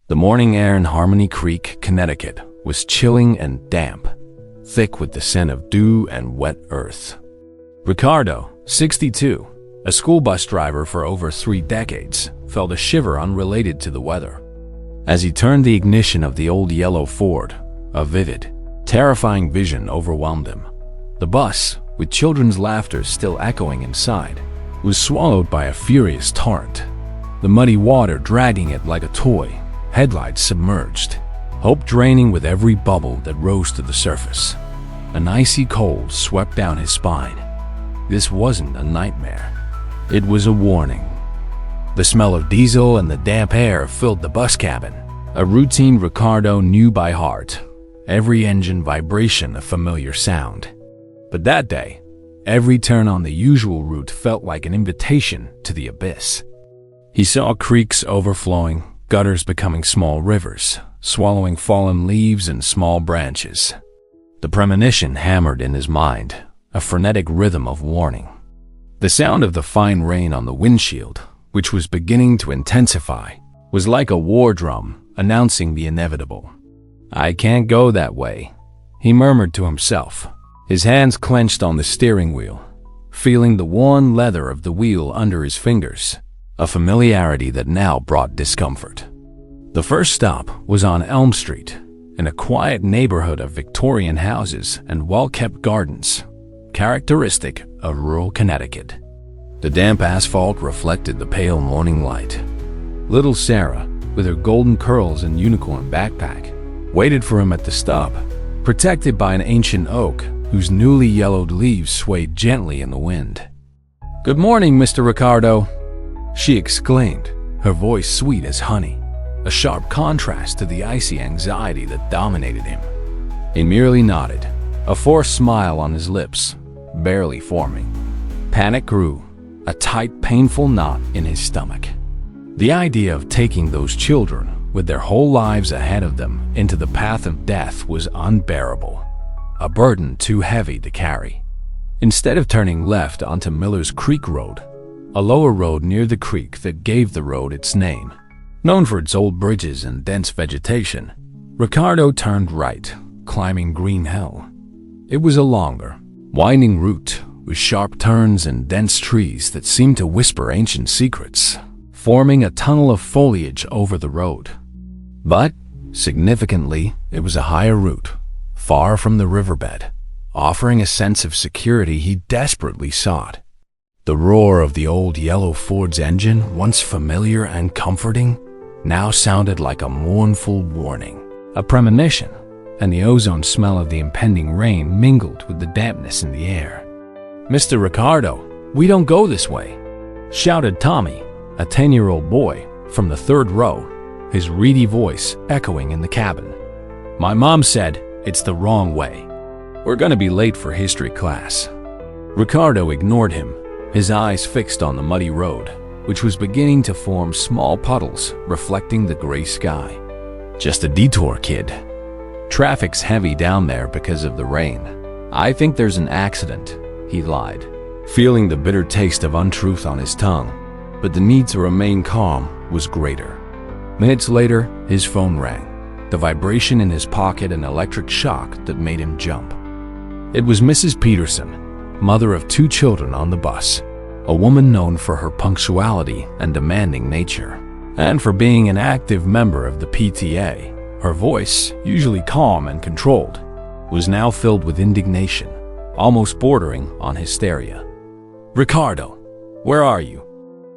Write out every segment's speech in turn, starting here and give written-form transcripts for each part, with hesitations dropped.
The morning air in Harmony Creek, Connecticut, was chilling and damp, thick with the scent of dew and wet earth. Ricardo, 62, a school bus driver for over 3 decades, felt a shiver unrelated to the weather. As he turned the ignition of the old yellow Ford, a vivid, terrifying vision overwhelmed him. The bus, with children's laughter still echoing inside, was swallowed by a furious torrent, the muddy water dragging it like a toy, headlights submerged, hope draining with every bubble that rose to the surface. An icy cold swept down his spine. This wasn't a nightmare. It was a warning. The smell of diesel and the damp air filled the bus cabin, a routine Ricardo knew by heart, every engine vibration a familiar sound. But that day, every turn on the usual route felt like an invitation to the abyss. He saw creeks overflowing, gutters becoming small rivers, swallowing fallen leaves and small branches. The premonition hammered in his mind, a frenetic rhythm of warning. The sound of the fine rain on the windshield, which was beginning to intensify, was like a war drum announcing the inevitable. "I can't go that way," he murmured to himself, his hands clenched on the steering wheel, feeling the worn leather of the wheel under his fingers, a familiarity that now brought discomfort. The first stop was on Elm Street, in a quiet neighborhood of Victorian houses and well-kept gardens, characteristic of rural Connecticut. The damp asphalt reflected the pale morning light. Little Sarah, with her golden curls and unicorn backpack, waited for him at the stop, protected by an ancient oak whose newly yellowed leaves swayed gently in the wind. "Good morning, Mr. Ricardo," she exclaimed, her voice sweet as honey, a sharp contrast to the icy anxiety that dominated him. He merely nodded, a forced smile on his lips, barely forming. Panic grew, a tight, painful knot in his stomach. The idea of taking those children, with their whole lives ahead of them, into the path of death was unbearable, a burden too heavy to carry. Instead of turning left onto Miller's Creek Road, a lower road near the creek that gave the road its name, known for its old bridges and dense vegetation, Ricardo turned right, climbing Green Hill. It was a longer, winding route with sharp turns and dense trees that seemed to whisper ancient secrets, forming a tunnel of foliage over the road. But, significantly, it was a higher route, far from the riverbed, offering a sense of security he desperately sought. The roar of the old yellow Ford's engine, once familiar and comforting, now sounded like a mournful warning, a premonition, and the ozone smell of the impending rain mingled with the dampness in the air. "Mr. Ricardo, we don't go this way," shouted Tommy, a 10-year-old boy, from the third row, his reedy voice echoing in the cabin. "My mom said it's the wrong way. We're gonna be late for history class." Ricardo ignored him, his eyes fixed on the muddy road, which was beginning to form small puddles reflecting the gray sky. "Just a detour, kid. Traffic's heavy down there because of the rain. I think there's an accident," he lied, feeling the bitter taste of untruth on his tongue, but the need to remain calm was greater. Minutes later, his phone rang, the vibration in his pocket an electric shock that made him jump. It was Mrs. Peterson, mother of 2 children on the bus, a woman known for her punctuality and demanding nature, and for being an active member of the PTA. Her voice, usually calm and controlled, was now filled with indignation, almost bordering on hysteria. "Ricardo, where are you?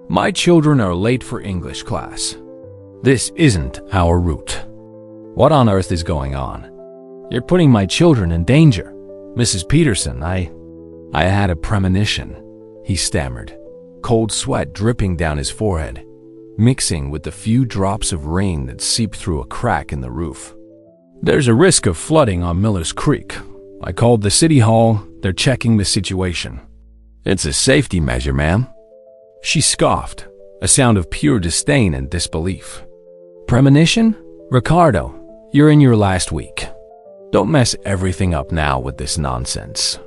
My children are late for English class. This isn't our route. What on earth is going on? You're putting my children in danger. Mrs. Peterson, I had a premonition," he stammered, cold sweat dripping down his forehead, mixing with the few drops of rain that seeped through a crack in the roof. "There's a risk of flooding on Miller's Creek. I called the city hall. They're checking the situation." "It's a safety measure, ma'am," she scoffed, a sound of pure disdain and disbelief. "Premonition? Ricardo, you're in your last week. Don't mess everything up now with this nonsense.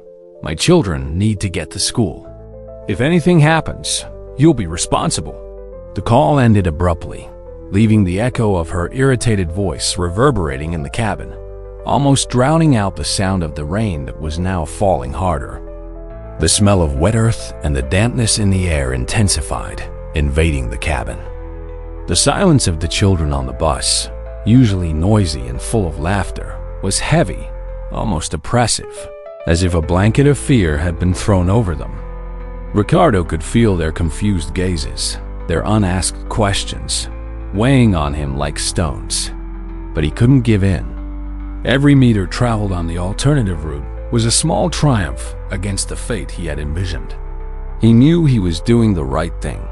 My children need to get to school. If anything happens, you'll be responsible." The call ended abruptly, leaving the echo of her irritated voice reverberating in the cabin, almost drowning out the sound of the rain that was now falling harder. The smell of wet earth and the dampness in the air intensified, invading the cabin. The silence of the children on the bus, usually noisy and full of laughter, was heavy, almost oppressive, as if a blanket of fear had been thrown over them. Ricardo could feel their confused gazes, their unasked questions, weighing on him like stones. But he couldn't give in. Every meter traveled on the alternative route was a small triumph against the fate he had envisioned. He knew he was doing the right thing,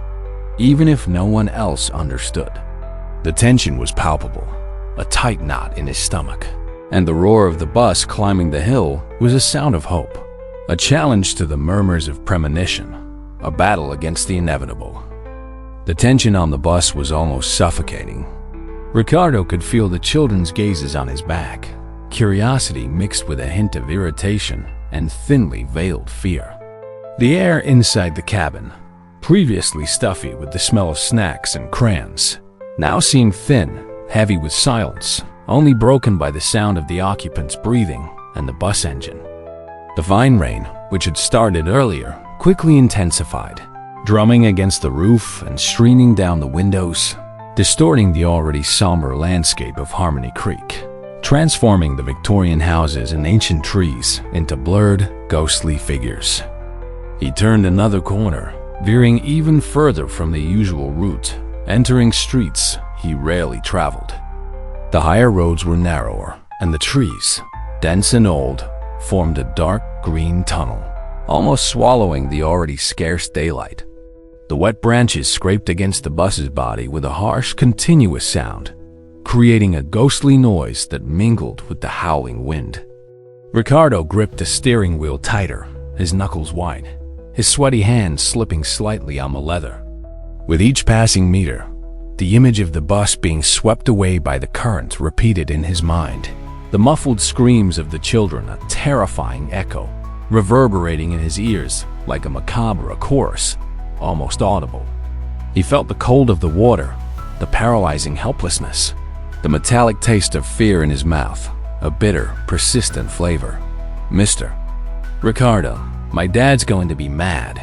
even if no one else understood. The tension was palpable, a tight knot in his stomach, and the roar of the bus climbing the hill was a sound of hope, a challenge to the murmurs of premonition, a battle against the inevitable. The tension on the bus was almost suffocating. Ricardo could feel the children's gazes on his back, curiosity mixed with a hint of irritation and thinly veiled fear. The air inside the cabin, previously stuffy with the smell of snacks and crayons, now seemed thin, heavy with silence, only broken by the sound of the occupants breathing and the bus engine. The fine rain, which had started earlier, quickly intensified, drumming against the roof and streaming down the windows, distorting the already somber landscape of Harmony Creek, transforming the Victorian houses and ancient trees into blurred, ghostly figures. He turned another corner, veering even further from the usual route, entering streets he rarely traveled. The higher roads were narrower, and the trees, dense and old, formed a dark green tunnel, almost swallowing the already scarce daylight. The wet branches scraped against the bus's body with a harsh, continuous sound, creating a ghostly noise that mingled with the howling wind. Ricardo gripped the steering wheel tighter, his knuckles wide, his sweaty hands slipping slightly on the leather. With each passing meter, the image of the bus being swept away by the current repeated in his mind. The muffled screams of the children, a terrifying echo, reverberating in his ears like a macabre chorus, almost audible. He felt the cold of the water, the paralyzing helplessness, the metallic taste of fear in his mouth, a bitter, persistent flavor. "Mr. Ricardo, my dad's going to be mad,"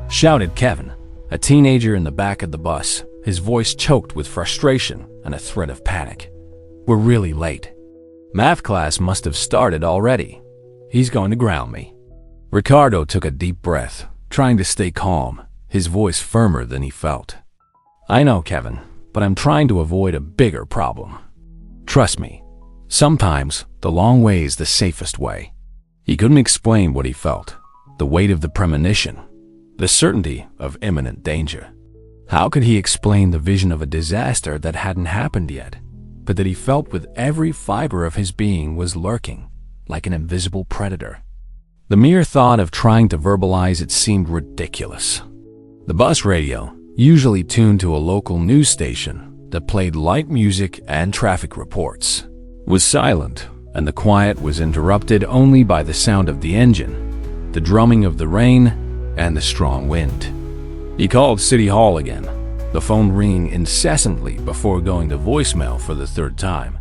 shouted Kevin, a teenager in the back of the bus, his voice choked with frustration and a threat of panic. "We're really late. Math class must have started already. He's going to ground me." Ricardo took a deep breath, trying to stay calm, his voice firmer than he felt. "I know, Kevin, but I'm trying to avoid a bigger problem. Trust me, sometimes the long way is the safest way." He couldn't explain what he felt, the weight of the premonition, the certainty of imminent danger. How could he explain the vision of a disaster that hadn't happened yet, but that he felt with every fiber of his being was lurking, like an invisible predator? The mere thought of trying to verbalize it seemed ridiculous. The bus radio, usually tuned to a local news station that played light music and traffic reports, was silent, and the quiet was interrupted only by the sound of the engine, the drumming of the rain, and the strong wind. He called City Hall again, the phone ringing incessantly before going to voicemail for the third time.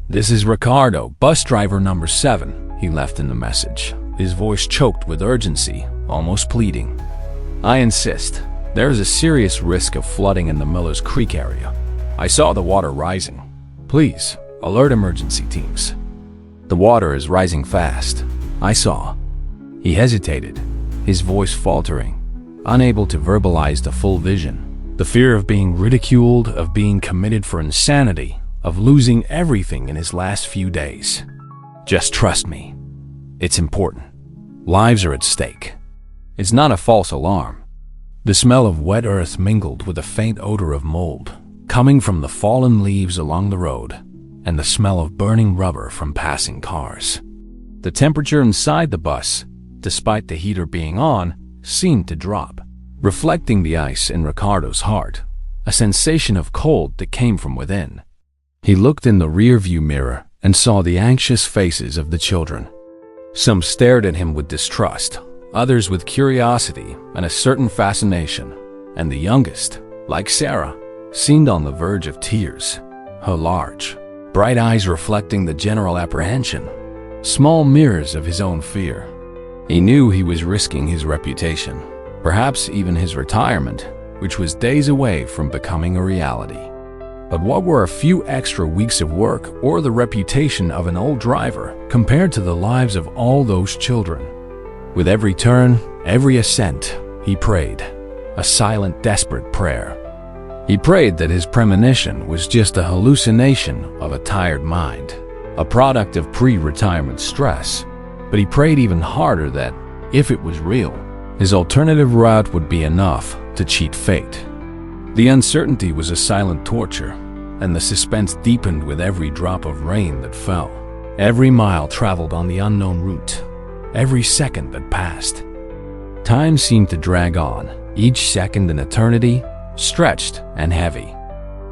"This is Ricardo, bus driver number 7, he left in the message, his voice choked with urgency, almost pleading. "I insist. There is a serious risk of flooding in the Millers Creek area. I saw the water rising. Please, alert emergency teams." "The water is rising fast. I saw." He hesitated, his voice faltering, unable to verbalize the full vision. The fear of being ridiculed, of being committed for insanity, of losing everything in his last few days. "Just trust me. It's important. Lives are at stake." It's not a false alarm. The smell of wet earth mingled with a faint odor of mold, coming from the fallen leaves along the road, and the smell of burning rubber from passing cars. The temperature inside the bus, despite the heater being on, seemed to drop, reflecting the ice in Ricardo's heart, a sensation of cold that came from within. He looked in the rearview mirror and saw the anxious faces of the children. Some stared at him with distrust, others with curiosity and a certain fascination, and the youngest, like Sarah, seemed on the verge of tears, her large, bright eyes reflecting the general apprehension, small mirrors of his own fear. He knew he was risking his reputation, perhaps even his retirement, which was days away from becoming a reality. But what were a few extra weeks of work or the reputation of an old driver compared to the lives of all those children? With every turn, every ascent, he prayed, a silent, desperate prayer. He prayed that his premonition was just a hallucination of a tired mind, a product of pre-retirement stress. But he prayed even harder that, if it was real, his alternative route would be enough to cheat fate. The uncertainty was a silent torture, and the suspense deepened with every drop of rain that fell, every mile traveled on the unknown route, every second that passed. Time seemed to drag on, each second an eternity, stretched and heavy.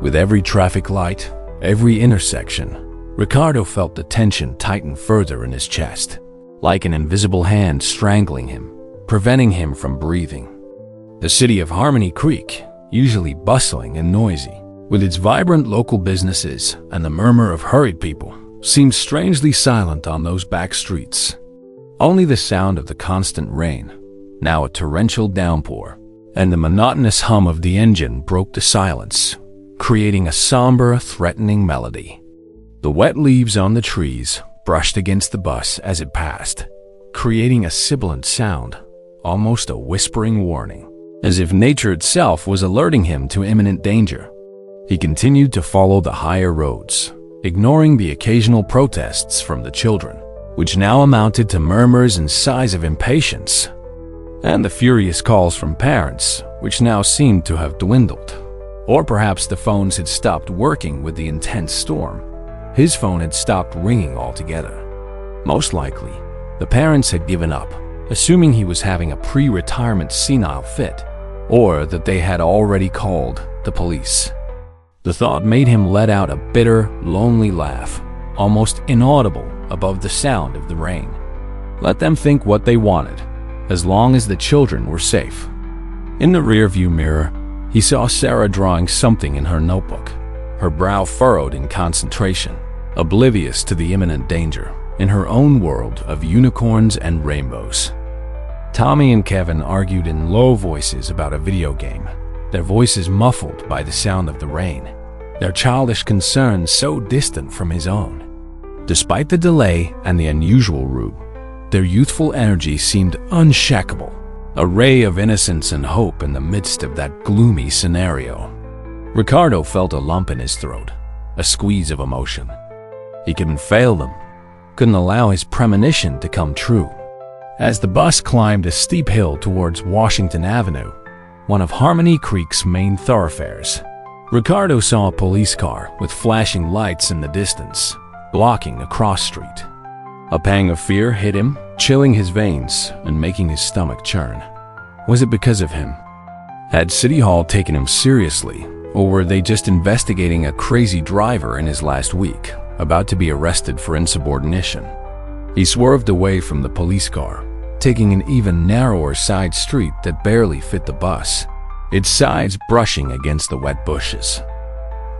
With every traffic light, every intersection, Ricardo felt the tension tighten further in his chest, like an invisible hand strangling him, preventing him from breathing. The city of Harmony Creek, usually bustling and noisy, with its vibrant local businesses and the murmur of hurried people, seemed strangely silent on those back streets. Only the sound of the constant rain, now a torrential downpour, and the monotonous hum of the engine broke the silence, creating a somber, threatening melody. The wet leaves on the trees brushed against the bus as it passed, creating a sibilant sound, almost a whispering warning, as if nature itself was alerting him to imminent danger. He continued to follow the higher roads, ignoring the occasional protests from the children, which now amounted to murmurs and sighs of impatience, and the furious calls from parents, which now seemed to have dwindled. Or perhaps the phones had stopped working with the intense storm. His phone had stopped ringing altogether. Most likely, the parents had given up, assuming he was having a pre-retirement senile fit, or that they had already called the police. The thought made him let out a bitter, lonely laugh, almost inaudible above the sound of the rain. Let them think what they wanted, as long as the children were safe. In the rearview mirror, he saw Sarah drawing something in her notebook, her brow furrowed in concentration, oblivious to the imminent danger, in her own world of unicorns and rainbows. Tommy and Kevin argued in low voices about a video game, their voices muffled by the sound of the rain, their childish concerns so distant from his own. Despite the delay and the unusual route, their youthful energy seemed unshakable, a ray of innocence and hope in the midst of that gloomy scenario. Ricardo felt a lump in his throat, a squeeze of emotion. He couldn't fail them, couldn't allow his premonition to come true. As the bus climbed a steep hill towards Washington Avenue, one of Harmony Creek's main thoroughfares, Ricardo saw a police car with flashing lights in the distance, blocking a cross street. A pang of fear hit him, chilling his veins and making his stomach churn. Was it because of him? Had City Hall taken him seriously, or were they just investigating a crazy driver in his last week, about to be arrested for insubordination? He swerved away from the police car, taking an even narrower side street that barely fit the bus, its sides brushing against the wet bushes.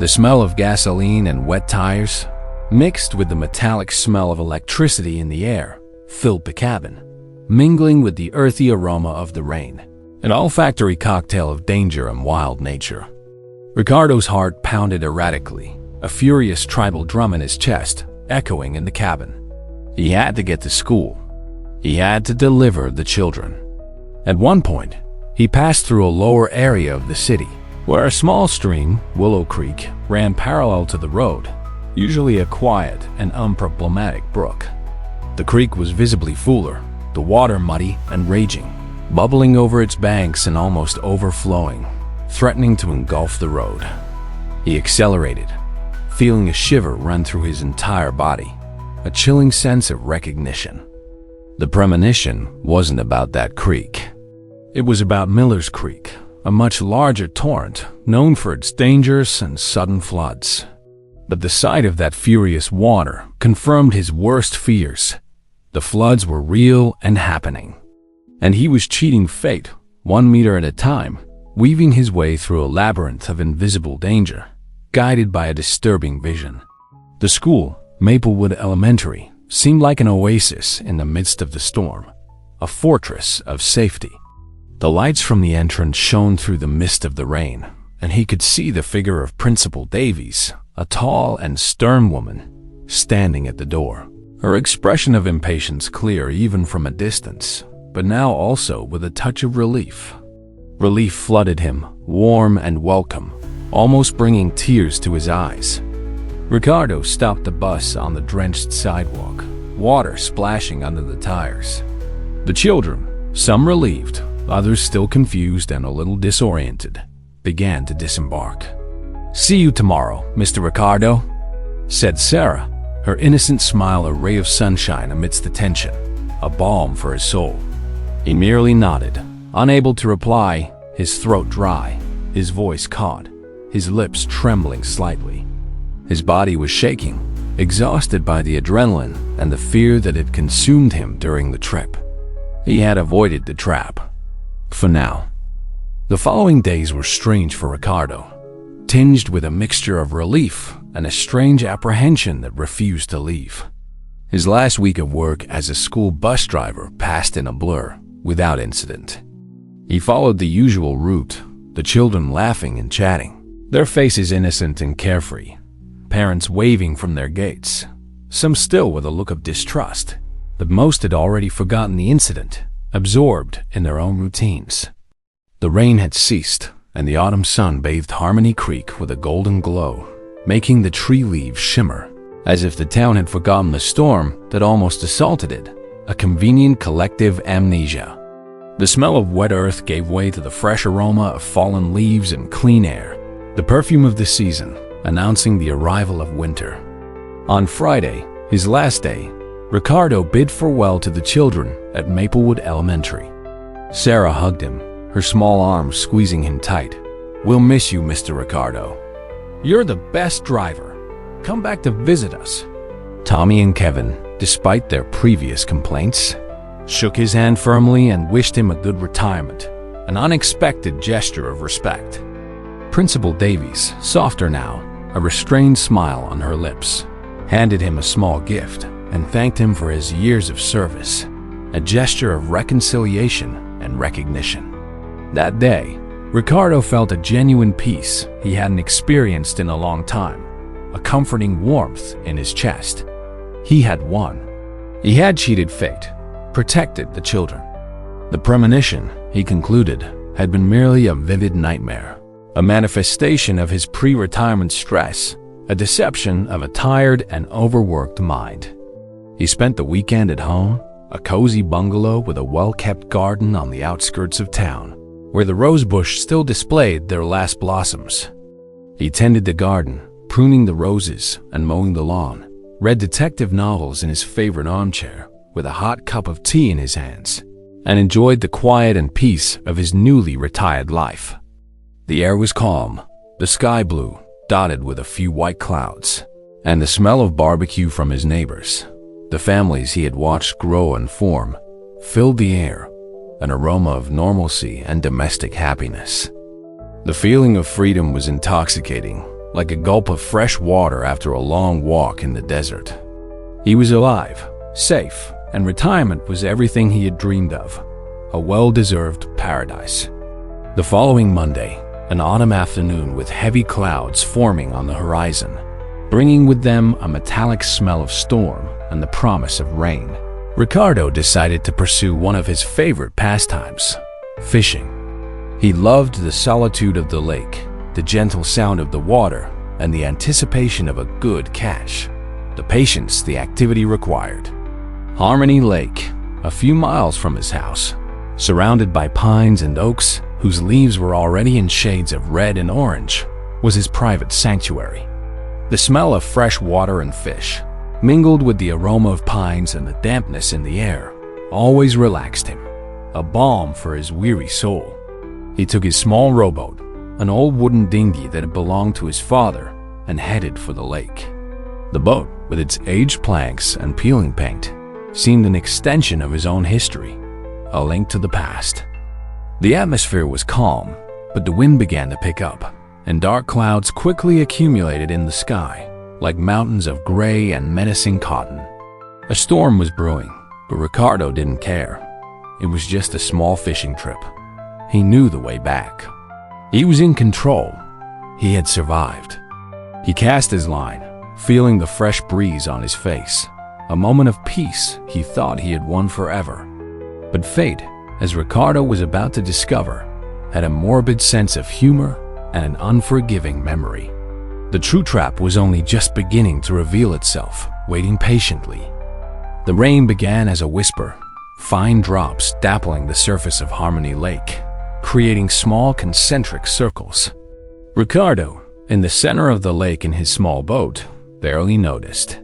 The smell of gasoline and wet tires, mixed with the metallic smell of electricity in the air, filled the cabin, mingling with the earthy aroma of the rain, an olfactory cocktail of danger and wild nature. Ricardo's heart pounded erratically, a furious tribal drum in his chest, echoing in the cabin. He had to get to school. He had to deliver the children. At one point, he passed through a lower area of the city, where a small stream, Willow Creek, ran parallel to the road, usually a quiet and unproblematic brook. The creek was visibly fuller, the water muddy and raging, bubbling over its banks and almost overflowing, threatening to engulf the road. He accelerated, feeling a shiver run through his entire body, a chilling sense of recognition. The premonition wasn't about that creek. It was about Miller's Creek, a much larger torrent known for its dangerous and sudden floods. But the sight of that furious water confirmed his worst fears. The floods were real and happening, and he was cheating fate 1 meter at a time, weaving his way through a labyrinth of invisible danger, guided by a disturbing vision. The school, Maplewood Elementary, seemed like an oasis in the midst of the storm, a fortress of safety. The lights from the entrance shone through the mist of the rain, and he could see the figure of Principal Davies, a tall and stern woman, standing at the door. Her expression of impatience clear even from a distance, but now also with a touch of relief. Relief flooded him, warm and welcome, almost bringing tears to his eyes. Ricardo stopped the bus on the drenched sidewalk, water splashing under the tires. The children, some relieved, others still confused and a little disoriented, began to disembark. "See you tomorrow, Mr. Ricardo," said Sarah, her innocent smile a ray of sunshine amidst the tension, a balm for his soul. He merely nodded, unable to reply, his throat dry, his voice caught, his lips trembling slightly. His body was shaking, exhausted by the adrenaline and the fear that had consumed him during the trip. He had avoided the trap. For now. The following days were strange for Ricardo, tinged with a mixture of relief and a strange apprehension that refused to leave. His last week of work as a school bus driver passed in a blur, without incident. He followed the usual route, the children laughing and chatting, their faces innocent and carefree, parents waving from their gates, some still with a look of distrust, but most had already forgotten the incident, absorbed in their own routines. The rain had ceased, and the autumn sun bathed Harmony Creek with a golden glow, making the tree leaves shimmer, as if the town had forgotten the storm that almost assaulted it, a convenient collective amnesia. The smell of wet earth gave way to the fresh aroma of fallen leaves and clean air, the perfume of the season, announcing the arrival of winter. On Friday, his last day, Ricardo bid farewell to the children at Maplewood Elementary. Sarah hugged him, her small arms squeezing him tight. "We'll miss you, Mr. Ricardo. You're the best driver. Come back to visit us." Tommy and Kevin, despite their previous complaints, shook his hand firmly and wished him a good retirement, an unexpected gesture of respect. Principal Davies, softer now, a restrained smile on her lips, handed him a small gift and thanked him for his years of service, a gesture of reconciliation and recognition. That day, Ricardo felt a genuine peace he hadn't experienced in a long time, a comforting warmth in his chest. He had won. He had cheated fate, protected the children. The premonition, he concluded, had been merely a vivid nightmare, a manifestation of his pre-retirement stress, a deception of a tired and overworked mind. He spent the weekend at home, a cozy bungalow with a well-kept garden on the outskirts of town, where the rosebush still displayed their last blossoms. He tended the garden, pruning the roses and mowing the lawn, read detective novels in his favorite armchair with a hot cup of tea in his hands, and enjoyed the quiet and peace of his newly retired life. The air was calm, the sky blue, dotted with a few white clouds, and the smell of barbecue from his neighbors, the families he had watched grow and form, filled the air, an aroma of normalcy and domestic happiness. The feeling of freedom was intoxicating, like a gulp of fresh water after a long walk in the desert. He was alive, safe, and retirement was everything he had dreamed of, a well-deserved paradise. The following Monday, an autumn afternoon with heavy clouds forming on the horizon, bringing with them a metallic smell of storm and the promise of rain, Ricardo decided to pursue one of his favorite pastimes, fishing. He loved the solitude of the lake, the gentle sound of the water, and the anticipation of a good catch, the patience the activity required. Harmony Lake, a few miles from his house, surrounded by pines and oaks whose leaves were already in shades of red and orange, was his private sanctuary. The smell of fresh water and fish, mingled with the aroma of pines and the dampness in the air, always relaxed him, a balm for his weary soul. He took his small rowboat, an old wooden dinghy that had belonged to his father, and headed for the lake. The boat, with its aged planks and peeling paint, seemed an extension of his own history, a link to the past. The atmosphere was calm, But the wind began to pick up, and dark clouds quickly accumulated in the sky, like mountains of gray and menacing cotton. A storm was brewing, but Ricardo didn't care. It was just a small fishing trip. He knew the way back. He was in control. He had survived. He cast his line, feeling the fresh breeze on his face. A moment of peace he thought he had won forever. But fate, as Ricardo was about to discover, had a morbid sense of humor and an unforgiving memory. The true trap was only just beginning to reveal itself, waiting patiently. The rain began as a whisper, fine drops dappling the surface of Harmony Lake, creating small concentric circles. Ricardo, in the center of the lake in his small boat, barely noticed.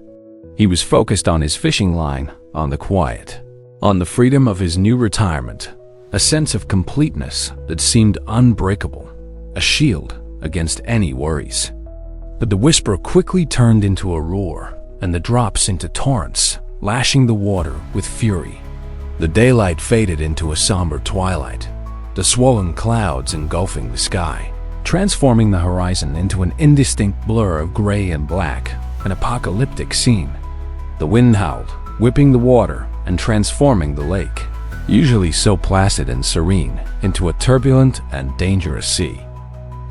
He was focused on his fishing line, on the quiet, on the freedom of his new retirement, a sense of completeness that seemed unbreakable, a shield against any worries. But the whisper quickly turned into a roar, and the drops into torrents, lashing the water with fury. The daylight faded into a somber twilight, the swollen clouds engulfing the sky, transforming the horizon into an indistinct blur of gray and black, an apocalyptic scene. The wind howled, whipping the water and transforming the lake, usually so placid and serene, into a turbulent and dangerous sea.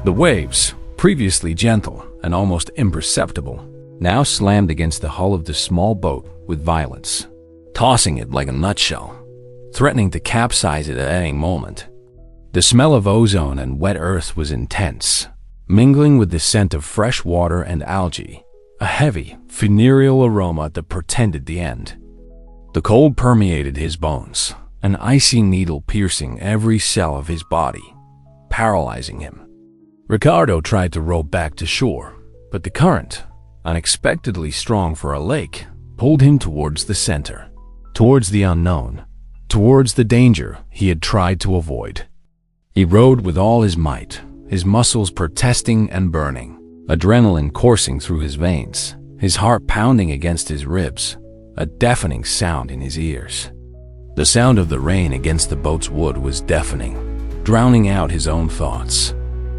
The waves, previously gentle and almost imperceptible, now slammed against the hull of the small boat with violence, tossing it like a nutshell, threatening to capsize it at any moment. The smell of ozone and wet earth was intense, mingling with the scent of fresh water and algae, a heavy, funereal aroma that portended the end. The cold permeated his bones, an icy needle piercing every cell of his body, paralyzing him. Ricardo tried to row back to shore, but the current, unexpectedly strong for a lake, pulled him towards the center, towards the unknown, towards the danger he had tried to avoid. He rowed with all his might, his muscles protesting and burning, adrenaline coursing through his veins, his heart pounding against his ribs, a deafening sound in his ears. The sound of the rain against the boat's wood was deafening, drowning out his own thoughts.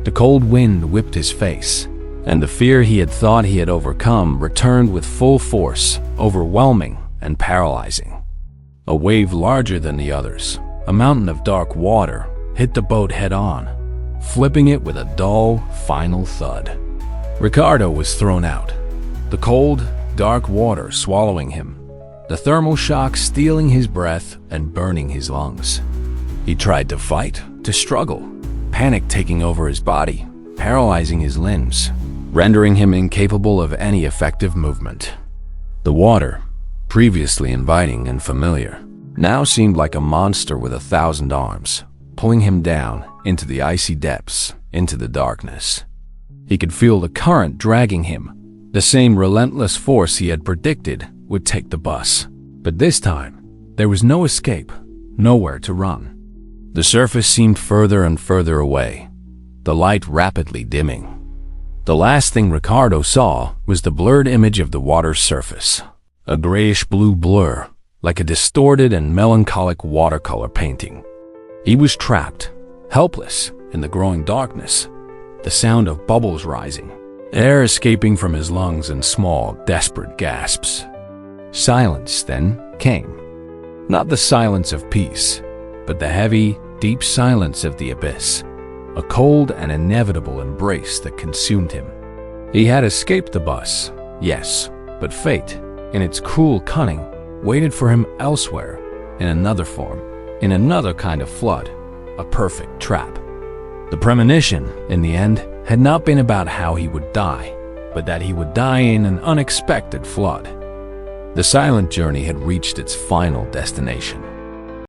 The cold wind whipped his face, and the fear he had thought he had overcome returned with full force, overwhelming and paralyzing. A wave larger than the others, a mountain of dark water, hit the boat head-on, flipping it with a dull, final thud. Ricardo was thrown out, the cold, dark water swallowing him, the thermal shock stealing his breath and burning his lungs. He tried to fight, to struggle, panic taking over his body, paralyzing his limbs, rendering him incapable of any effective movement. The water, previously inviting and familiar, now seemed like a monster with 1,000 arms, pulling him down into the icy depths, into the darkness. He could feel the current dragging him, the same relentless force he had predicted would take the bus. But this time, there was no escape, nowhere to run. The surface seemed further and further away, the light rapidly dimming. The last thing Ricardo saw was the blurred image of the water's surface, a grayish-blue blur, like a distorted and melancholic watercolor painting. He was trapped, helpless, in the growing darkness, the sound of bubbles rising, air escaping from his lungs in small, desperate gasps. Silence then came. Not the silence of peace, but the heavy, deep silence of the abyss, a cold and inevitable embrace that consumed him. He had escaped the bus, yes, but fate, in its cruel cunning, waited for him elsewhere, in another form, in another kind of flood, a perfect trap. The premonition, in the end, had not been about how he would die, but that he would die in an unexpected flood. The silent journey had reached its final destination.